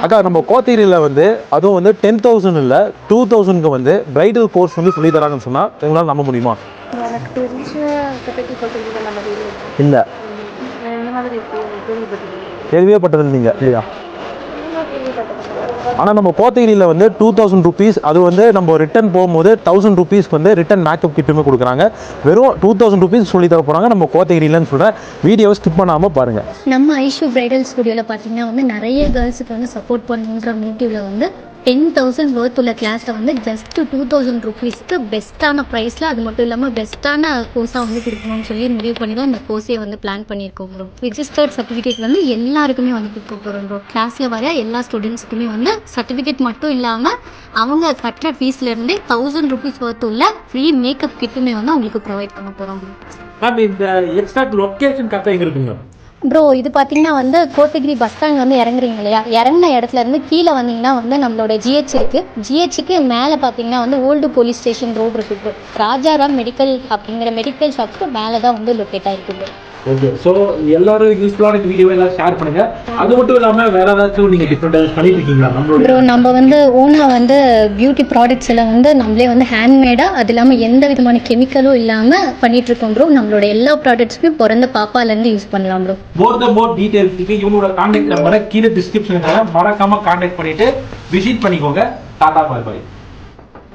அக்கா நம்ம கோத்தகிரியில் வந்து அதுவும் வந்து 10,000 இல்லை 2,000க்கு வந்து பிரைடல் கோர்ஸ் வந்து சொல்லி தராங்கன்னு சொன்னால் எங்களால் நம்ப முடியுமா? எனக்கு தெரிஞ்ச இல்லை, இந்த மாதிரி கேள்வியே பட்டது இல்லைங்க இல்லையா? ஆனால் நம்ம கோத்தகிரியில் வந்து 2,000 ருபீஸ், அது வந்து நம்ம ரிட்டன் போகும்போது 1,000 ருபீஸ்க்கு வந்து ரிட்டன் மேக்கப் கிட்டுமே கொடுக்குறாங்க. வெறும் 2,000 ருபீஸ் சொல்லி தர போகிறாங்க நம்ம கோத்தகிரியிலன்னு சொல்கிறேன். வீடியோவை ஸ்கிப் பண்ணாமல் பாருங்கள். நம்ம ஐஷு பிரைடல் ஸ்டுடியோவில் பார்த்தீங்கன்னா வந்து நிறைய கேர்ள்ஸுக்கு வந்து சப்போர்ட் பண்ணுன்ற மோட்டிவில் வந்து 10,000 ஒர்த் உள்ள கிளாஸை வந்து ஜஸ்ட் 2,000 ருபீஸ்க்கு பெஸ்ட்டான ப்ரைஸில், அது மட்டும் இல்லாமல் பெஸ்ட்டான கோர்ஸாக வந்து கொடுக்கணும்னு சொல்லி முடிவு பண்ணி தான் இந்த கோர்ஸே வந்து பிளான் பண்ணியிருக்கோம் ப்ரோ. ரிஜிஸ்டர்ட் சர்டிஃபிகேட் வந்து எல்லாருக்குமே வந்து கொடுக்க போகிறோம் ப்ரோ. கிளாஸில் வர எல்லா ஸ்டூடெண்ட்ஸுக்குமே வந்து சர்டிஃபிகேட் மட்டும் இல்லாமல் அவங்க கட்டுற ஃபீஸ்லேருந்தே 1,000 ருபீஸ் ஒர்த் உள்ள ஃப்ரீ மேக்கப் கிட்டுமே வந்து அவங்களுக்கு ப்ரொவைட் பண்ண போகிறோம் ப்ரோ. மேம், இந்த எக்ஸாக்ட் லொக்கேஷன் கரெக்டாக எங்கே இருக்குங்க? ப்ரோ இது பார்த்தீங்கன்னா வந்து கோத்தகிரி பஸ் ஸ்டாண்ட் வந்து இறங்குறீங்க இல்லையா, இறங்கின இடத்துல இருந்து கீழே வந்தீங்கன்னா வந்து நம்மளோட ஜிஹெச் இருக்குது. ஜிஹெச்சுக்கு மேலே பார்த்தீங்கன்னா வந்து ஓல்டு போலீஸ் ஸ்டேஷன் ரோடு இருக்குது ப்ரோ. ராஜாராம் மெடிக்கல் அப்படிங்கிற மெடிக்கல் ஷாப்புக்கு மேலே தான் வந்து லொக்கேட் ஆகிருக்கு ப்ரோ. ஓகே, ஸோ எல்லாரும் யூஸ்ஃபுல்லான வீடியோ எல்லாம் ஷேர் பண்ணுங்க. அது மட்டும் இல்லாமல் வேற ஏதாச்சும் நீங்கள் டிஃப்ரெண்டாக பண்ணிட்டு இருக்கீங்களா நம்மளோட? ப்ரோ நம்ம வந்து ஓனாக வந்து பியூட்டி ப்ராடக்ட்ஸ் எல்லாம் வந்து நம்மளே வந்து ஹேண்ட்மேடாக, அது இல்லாமல் எந்த விதமான கெமிக்கலும் இல்லாமல் பண்ணிகிட்ருக்கோம் ப்ரோ. நம்மளோட எல்லா ப்ராடக்ட்ஸுமே பிறந்த பாப்பாலேருந்து யூஸ் பண்ணலாம் ப்ரோ. மோர் டீட்டெயில்ஸுக்கு இவங்களோட கான்டாக்ட் நம்பரை கீழே டிஸ்கிரிப்ஷனில் மறக்காமல் கான்டாக்ட் பண்ணிவிட்டு விசிட் பண்ணிக்கோங்க. டாடா பாய் பாய்.